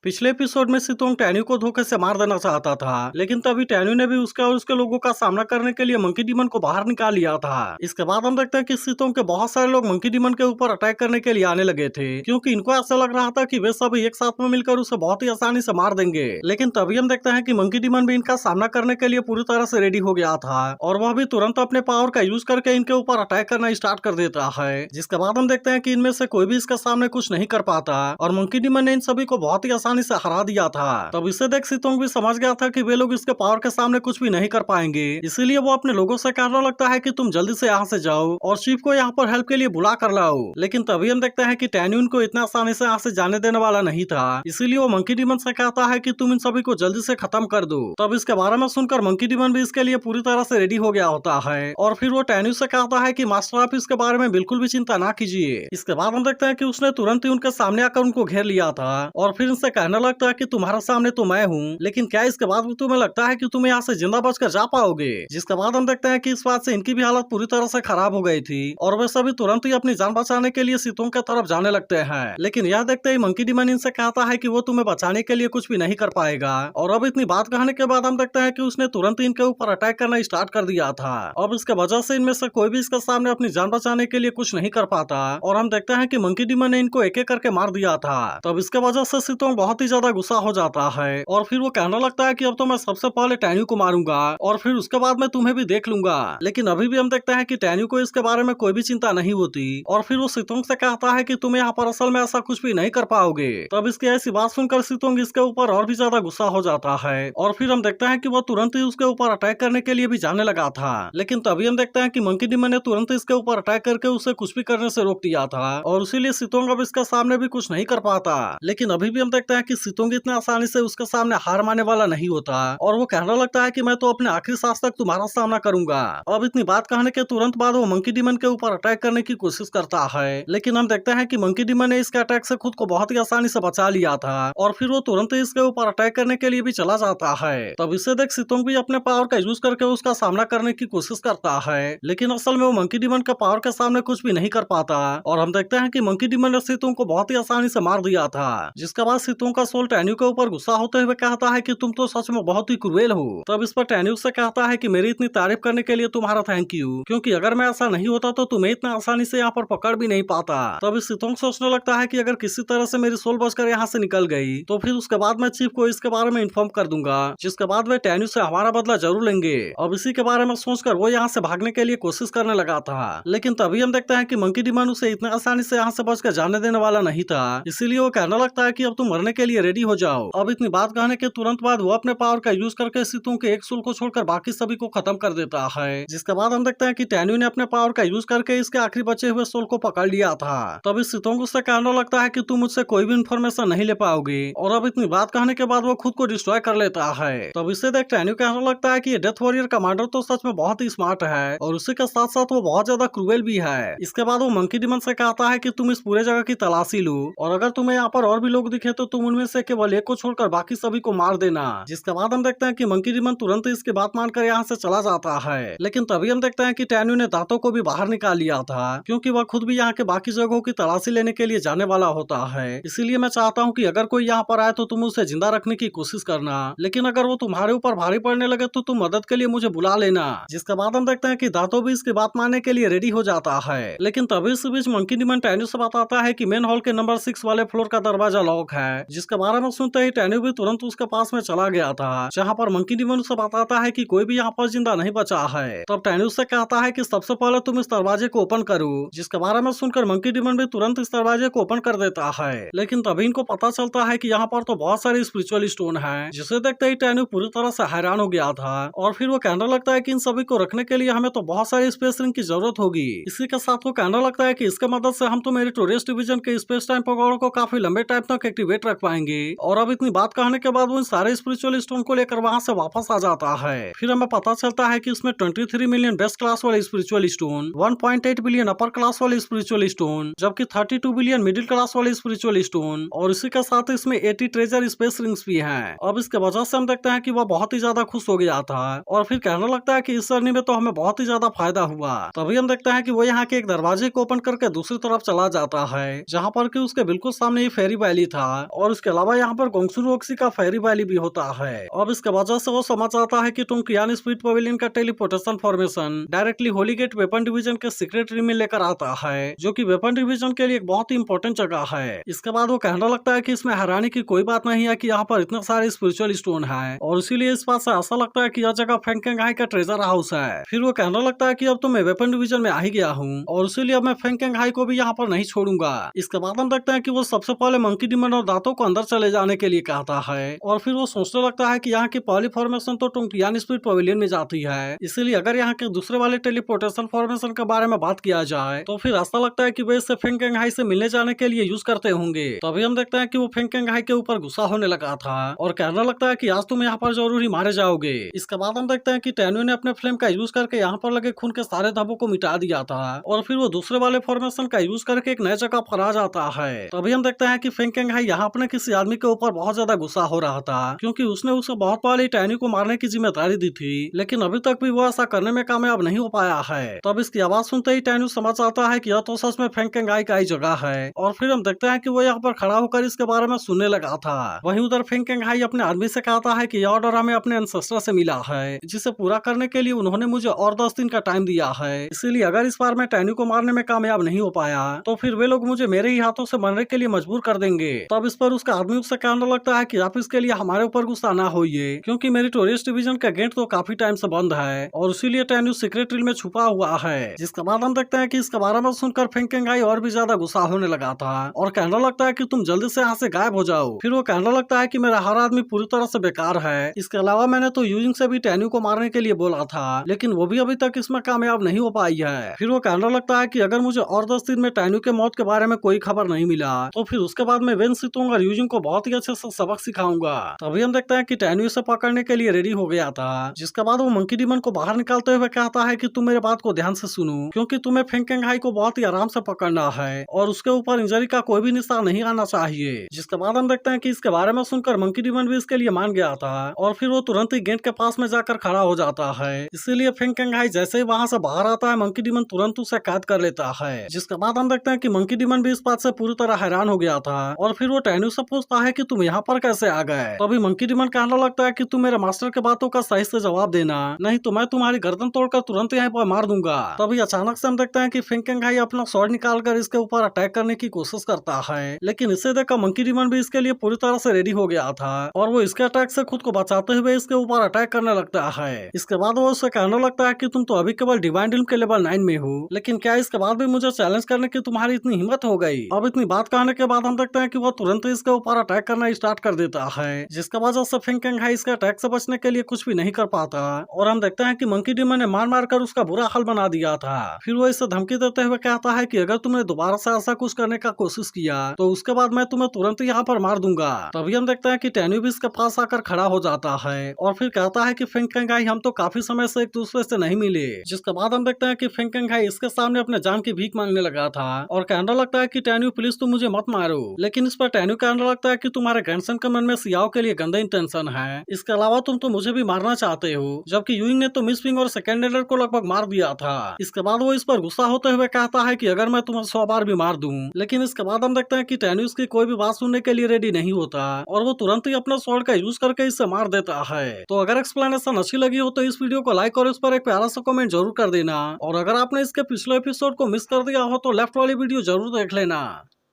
पिछले एपिसोड में सितोंग टैन्यू को धोखे से मार देना चाहता था, लेकिन तभी टैन्यू ने भी उसका और उसके लोगों का सामना करने के लिए मंकी डीमन को बाहर निकाल लिया था। इसके बाद हम देखते हैं कि सितोंग के बहुत सारे लोग मंकी डीमन के ऊपर अटैक करने के लिए आने लगे थे, क्योंकि इनको ऐसा लग रहा था कि वे सभी एक साथ में मिलकर उसे बहुत ही आसानी से मार देंगे। लेकिन तभी हम देखते हैं कि मंकी डीमन भी इनका सामना करने के लिए पूरी तरह से रेडी हो गया था और वह भी तुरंत अपने पावर का यूज करके इनके ऊपर अटैक करना स्टार्ट कर देता है। जिसके बाद हम देखते हैं कि इनमें से कोई भी इसके सामने कुछ नहीं कर पाता और मंकी डीमन ने इन सभी को बहुत ही आसानी से हरा दिया था। तब इसे देख सितोंग भी समझ गया था कि वे लोग इसके पावर के सामने कुछ भी नहीं कर पाएंगे, इसीलिए वो अपने लोगों से कहने लगता है कि तुम जल्दी से यहाँ से जाओ और शिव को यहाँ पर हेल्प के लिए बुला कर लाओ। लेकिन तभी हम देखते हैं कि टैन्यू उनको इतना आसानी से यहाँ से जाने देने वाला नहीं था, इसीलिए वो मंकी डीमन से कहता है कि तुम इन सभी को जल्दी से खत्म कर दो। तब इसके बारे में सुनकर मंकी डीमन भी इसके लिए पूरी तरह से रेडी हो गया होता है और फिर वो टैन्यू से कहता है कि मास्टर आप इसके बारे में बिल्कुल भी चिंता ना कीजिए। इसके बाद हम देखते हैं कि उसने तुरंत ही उनके सामने आकर उनको घेर लिया था और फिर इनसे कहने लगता है कि तुम्हारे सामने तो मैं हूँ, लेकिन क्या इसके बाद भी तुम्हें लगता है कि तुम यहाँ से जिंदा बचकर जा पाओगे। जिसके बाद हम देखते हैं कि इस बात से इनकी भी हालत पूरी तरह से खराब हो गई थी और वे सभी तुरंत ही अपनी जान बचाने के लिए सितोंग की तरफ जाने लगते हैं। लेकिन यह देखते ही मंकी डीमन इनसे कहता है कि वो तुम्हें बचाने के लिए कुछ भी नहीं कर पाएगा और अब इतनी बात कहने के बाद हम देखते हैं कि उसने तुरंत ही इनके ऊपर अटैक करना स्टार्ट कर दिया था। अब इसके वजह से इनमें से कोई भी इसके सामने अपनी जान बचाने के लिए कुछ नहीं कर पाता और हम देखते हैं कि मंकी डीमन ने इनको एक एक करके मार दिया था। तब इसके वजह से सितोंग बहुत ही ज्यादा गुस्सा हो जाता है और फिर वो कहने लगता है कि अब तो मैं सबसे पहले टैन्यू को मारूंगा और फिर उसके बाद मैं तुम्हें भी देख लूंगा। लेकिन अभी भी हम देखते हैं कि टैन्यू को इसके बारे में कोई भी चिंता नहीं होती और फिर वो सितोंग से कहता है कि तुम यहाँ पर असल में ऐसा कुछ भी नहीं कर पाओगे। तब इसकी ऐसी बात सुनकर सितोंग इसके ऊपर और भी ज्यादा गुस्सा हो जाता है और फिर हम देखते हैं कि वो तुरंत ही उसके ऊपर अटैक करने के लिए भी जाने लगा था। लेकिन तभी हम देखते हैं कि मंकी डीमन ने तुरंत इसके ऊपर अटैक करके उसे कुछ भी करने से रोक दिया था और इसीलिए सितोंग अब इसके सामने भी कुछ नहीं कर पाता। लेकिन अभी भी हम देखते हैं कि सितोंग इतना आसानी से उसके सामने हार मानने वाला नहीं होता और वो कहने लगता है कि मैं तो अपने आखिरी सांस तक तुम्हारा सामना करूंगा। अब इतनी बात कहने के तुरंत बाद वो मंकी डीमन के ऊपर अटैक करने की कोशिश करता है, लेकिन हम देखते हैं कि मंकी डीमन ने इसके अटैक से खुद को बहुत ही आसानी से बचा लिया था और फिर वो तुरंत ही इसके ऊपर अटैक करने के लिए भी चला जाता है। तब इसे देख सितोंग भी अपने पावर का यूज करके उसका सामना करने की कोशिश करता है, लेकिन असल में वो मंकी डीमन के पावर के सामने कुछ भी नहीं कर पाता और हम देखते हैं कि मंकी डीमन ने सितोंग को बहुत ही आसानी से मार दिया था। जिसके बाद सितोंग का सोल टैन्यू के ऊपर गुस्सा होते हुए कहता है कि तुम तो सच में बहुत ही क्रूएल हो। तब इस पर टैन्यू से कहता है कि मेरी इतनी तारीफ करने के लिए तुम्हारा थैंक यू, क्योंकि अगर मैं ऐसा नहीं होता तो तुम्हें इतना आसानी से यहाँ पर पकड़ भी नहीं पाता। तब इस सितोंग सोचने लगता है कि अगर किसी तरह से मेरी सोल बचकर यहाँ से निकल गई तो फिर उसके बाद मैं चीफ को इसके बारे में इन्फॉर्म कर दूंगा, जिसके बाद वे टैन्यू से हमारा बदला जरूर लेंगे। अब इसी के बारे में सोचकर वो यहाँ से भागने के लिए कोशिश करने लगा था, लेकिन तभी हम देखते हैं कि मंकी डीमन उसे इतने आसानी से यहाँ से बचकर जाने देने वाला नहीं था, इसीलिए वो कहने लगता है कि अब तुम मरने के लिए रेडी हो जाओ। अब इतनी बात कहने के तुरंत बाद वो अपने पावर का यूज करके सितोंग के एक सोल को छोड़कर बाकी सभी को खत्म कर देता है। जिसके बाद हम देखते हैं कि टैन्यू ने अपने पावर का यूज करके इसके आखिरी बचे हुए सोल को पकड़ लिया था। तभी सितोंग उससे कहने लगता है कि तुम मुझसे कोई भी इन्फॉर्मेशन नहीं ले पाओगे और अब इतनी बात कहने के बाद वो खुद को डिस्ट्रॉय कर लेता है। तब इससे देख टैन्यू कहने लगता है कि ये डेथ वॉरियर कमांडर तो सच में बहुत ही स्मार्ट है और उसी के साथ साथ वो बहुत ज्यादा क्रूएल भी है। इसके बाद वो मंकी डीमन से कहता है कि तुम इस पूरे जगह की तलाशी लो और अगर तुम्हें यहाँ पर और भी लोग दिखे तो तुम उनमें से केवल एक को छोड़कर बाकी सभी को मार देना। जिसके बाद हम देखते हैं कि मंकी डीमन तुरंत इसकी बात मानकर यहाँ से चला जाता है। लेकिन तभी हम देखते हैं कि टैन्यू ने दांतों को भी बाहर निकाल लिया था, क्योंकि वह खुद भी यहाँ के बाकी जगहों की तलाशी लेने के लिए जाने वाला होता है। इसीलिए मैं चाहता हूँ कि अगर कोई यहाँ पर आए तो तुम उसे जिंदा रखने की कोशिश करना, लेकिन अगर वो तुम्हारे ऊपर भारी पड़ने लगे तो तुम मदद के लिए मुझे बुला लेना। जिसके बाद हम देखते हैं कि दांतों भी इसकी बात मानने के लिए रेडी हो जाता है। लेकिन तभी इस बीच मंकी डीमन टैन्यू से बताता है कि मेन हॉल के नंबर 6 वाले फ्लोर का दरवाजा लॉक है। जिसके बारे में सुनते ही टैन्यू भी तुरंत उसके पास में चला गया था, जहाँ पर मंकी डीमन उसे बताता है कि कोई भी यहाँ पर जिंदा नहीं बचा है। तब टैन्यू से कहता है कि सबसे पहले तुम इस दरवाजे को ओपन करो। जिसके बारे में सुनकर मंकी डीमन भी तुरंत इस दरवाजे को ओपन कर देता है। लेकिन तभी इनको पता चलता है कि यहाँ पर तो बहुत सारे स्पिरिचुअल स्टोन है, जिसे देखते ही टैन्यू पूरी तरह से हैरान हो गया था और फिर वो कहने लगता है कि इन सभी को रखने के लिए हमें तो बहुत सारे स्पेस रिंग की जरूरत होगी। इसी के साथ वो कहने लगता है कि इसके मदद से हम तो मेरे टूरिस्ट डिवीजन के स्पेस टाइम पकौड़ों को काफी लंबे टाइम तक एक्टिवेट रख पाएंगे। और अब इतनी बात कहने के बाद वो इन सारे स्पिरिचुअल स्टोन को लेकर वहाँ से वापस आ जाता है। फिर हमें पता चलता है कि इसमें 23 मिलियन बेस्ट क्लास वाले spiritual stone, 1.8 billion upper class वाले स्पिरिचुअल स्टोन, जबकि 32 बिलियन मिडिल क्लास वाले स्पिरिचुअल स्टोन और इसी के साथ इसमें 80 ट्रेजर स्पेस रिंग्स भी हैं। अब इसके वजह से हम देखते हैं कि वह बहुत ही ज्यादा खुश हो गया था और फिर कहने लगता है कि इस जर्नी में तो हमें बहुत ही ज्यादा फायदा हुआ। तभी हम देखते हैं कि वो यहाँ के एक दरवाजे को ओपन करके दूसरी तरफ चला जाता है, जहाँ पर कि उसके बिल्कुल सामने ये फेरी वैली था और और इसके अलावा यहाँ पर गोंगसुरू ओक्सी का फेरी वैली भी होता है। अब इसके वजह से वो समझ आता है कि तुम कियान स्पीड पवेलियन का teleportation formation directly holy gate weapon division के सीक्रेट रूम में लेकर आता है, जो कि वेपन डिवीजन के लिए एक बहुत ही इंपॉर्टेंट जगह है। इसके बाद वो कहने लगता है कि इसमें हैरानी की कोई बात नहीं है कि यहाँ पर इतने सारे स्पिरिचुअल स्टोन है, और इसीलिए इस बात से ऐसा लगता है कि यह जगह फेंगकेंग का ट्रेजर हाउस है। फिर वो कहने लगता है कि अब तो मैं वेपन डिवीजन में आ ही गया हूँ, और इसीलिए अब मैं फेंगकेंग को भी यहाँ पर नहीं छोड़ूंगा। इसके बाद हम देखते हैं कि वो सबसे पहले मंकी डिमन और दांतों को अंदर चले जाने के लिए कहता है, और फिर वो सोचने लगता है कि यहाँ की पहली फॉर्मेशन तो टोंगटियान स्पीड पवेलियन में जाती है, इसीलिए अगर यहाँ के दूसरे वाले टेलीपोर्टेशन फॉर्मेशन के बारे में बात किया जाए तो फिर ऐसा लगता है कि वे इसे फेंगकेंग से मिलने जाने के लिए यूज करते होंगे। तभी हम देखते हैं कि वो फेंगकेंग के ऊपर गुस्सा होने लगा था और कहने लगता है कि आज तुम यहाँ पर जरूर ही मारे जाओगे। इसके बाद हम देखते हैं कि टैन्यू ने अपने फ्लेम का यूज करके यहाँ पर लगे खून के सारे धब्बों को मिटा दिया था, और फिर वो दूसरे वाले फॉर्मेशन का यूज करके एक नए जगह पर आ जाता है। तभी हम देखते हैं कि फेंगकेंग यहाँ अपने किसी आदमी के ऊपर बहुत ज्यादा गुस्सा हो रहा था, क्योंकि उसने उसे बहुत पहले टैन्यू को मारने की जिम्मेदारी दी थी, लेकिन अभी तक भी वो ऐसा करने में कामयाब नहीं हो पाया है। तब इसकी आवाज सुनते ही टैन्यू समझ आता है कि यह तो सच में फेंगकेंग का ही जगह है, और फिर हम देखते हैं कि वो यहाँ पर खड़ा होकर इसके बारे में सुनने लगा था। वहीं उधर फेंगकेंग अपने आदमी से कहता है कि यह ऑर्डर हमें अपने एंसेस्टर से मिला है, जिसे पूरा करने के लिए उन्होंने मुझे और 10 दिन का टाइम दिया है, इसीलिए अगर इस बार मैं टैन्यू को मारने में कामयाब नहीं हो पाया तो फिर वे लोग मुझे मेरे ही हाथों से मरने के लिए मजबूर कर देंगे। तब इस पर उसका आदमी उससे कहने लगता है कि आप इसके लिए हमारे ऊपर गुस्सा ना होइए, क्योंकि मेरी टूरिस्ट डिवीजन का गेट तो काफी टाइम से बंद है, और इसीलिए टैन्यू सीक्रेट में छुपा हुआ है। जिसके बाद हम देखते हैं कि इसके बारे में सुनकर फेंगकेंग और भी ज्यादा गुस्सा होने लगा था और कहने लगता है कि तुम जल्दी से यहाँ से गायब हो जाओ। फिर वो कहने लगता है कि मेरा हर आदमी पूरी तरह से बेकार है, इसके अलावा मैंने तो यूजिंग से भी टैन्यू को मारने के लिए बोला था, लेकिन वो भी अभी तक इसमें कामयाब नहीं हो पाई है। फिर वो कहने लगता है कि अगर मुझे और 10 दिन में टैन्यू के मौत के बारे में कोई खबर नहीं मिला तो फिर उसके बाद मैं वेन सितोंग और यूजिंग को बहुत ही अच्छे से सबक सिखाऊंगा। तभी हम देखते हैं कि टैन्यू से पकड़ने के लिए रेडी हो गया था। जिसके बाद वो मंकी डिमन को बाहर निकालते हुए कहता है कि तुम मेरे बात को ध्यान से सुनो, क्योंकि तुम्हें फेंगकेंग को बहुत ही आराम से पकड़ना है और उसके ऊपर इंजरी का कोई भी निशान नहीं आना चाहिए। जिसके बाद हम देखते हैं कि इसके बारे में सुनकर मंकी डिमन भी इसके लिए मान गया था, और फिर वो तुरंत ही गेट के पास में जाकर खड़ा हो जाता है। इसीलिए फेंगकेंग जैसे ही वहाँ से बाहर आता है, मंकी डिमन तुरंत उसे कैद कर लेता है। जिसके बाद हम देखते हैं कि मंकी डिमन भी इस बात से पूरी तरह हैरान हो गया था, और फिर वो टैन्यू से पूछता है कि तुम यहाँ पर कैसे आ गए। तभी मंकी डिमन कहने लगता है कि तुम मेरे मास्टर के बातों का सही से जवाब देना, नहीं तो मैं तुम्हारी गर्दन तोड़कर तुरंत यहाँ पर मार दूंगा। तभी अचानक से हम देखते हैं कि फेंगकेंग अपना स्वॉर्ड निकालकर इसके ऊपर अटैक करने की कोशिश करता है, लेकिन इसे देखकर मंकी डिमन भी इसके लिए पूरी तरह से रेडी हो गया था, और वो इसके अटैक से खुद को बचाते हुए इसके ऊपर अटैक करने लगता है। इसके बाद वो उससे कहने लगता है कि तुम तो अभी केवल डिवाइन ड्रीम के लेवल 9 में हो, लेकिन क्या इसके बाद भी मुझे चैलेंज करने की तुम्हारी इतनी हिम्मत हो गई। अब इतनी बात कहने के बाद हम देखते हैं कि वो तुरंत इसके ऊपर अटैक करना स्टार्ट कर देता है, जिसके वजह से फेंगकेंग इसके अटैक से बचने के लिए कुछ भी नहीं कर पाता, और हम देखते हैं कि मंकी डिमन ने मार मार कर उसका बुरा हाल बना दिया था। फिर वो इसे धमकी देते हुए कहता है कि अगर तुमने दोबारा से ऐसा कुछ करने का कोशिश किया तो उसके बाद मैं तुम्हें तुरंत यहाँ पर मार दूंगा। तभी हम देखते हैं कि टैन्यू भी इसके पास आकर खड़ा हो जाता है, और फिर कहता है कि फेंगकेंग हम तो काफी समय से एक दूसरे से नहीं मिले। जिसके बाद हम देखते हैं कि फेंगकेंग इसके सामने अपने जान की भीख मांगने लगा था, और कहने लगता है कि टैन्यू प्लीज तुम मुझे मत मारो। लेकिन इस पर टैन्यू कहने लगता है कि तुम्हारे ग्रैंडसन के मन में सियाओ के लिए गंदा इंटेंशन है, इसके अलावा तुम तो मुझे भी मारना चाहते हो, जबकि यूइंग ने तो मिस विंग और सेकेंड एडर को लगभग मार दिया था। इसके बाद वो इस पर गुस्सा होते हुए कहता है कि अगर मैं तुम्हें 100 बार भी मार दूं, लेकिन इसके बाद हम देखते हैं कि टैन्यू की कोई भी बात सुनने के लिए रेडी नहीं होता, और वो तुरंत ही अपना स्वॉर्ड का यूज करके इससे मार देता है। तो अगर एक्सप्लेनेशन अच्छी लगी हो तो इस वीडियो को लाइक और इस पर एक प्यारा सा कमेंट जरूर कर देना, और अगर आपने इसके पिछले एपिसोड को मिस कर दिया हो तो लेफ्ट वाली वीडियो जरूर देख लेना।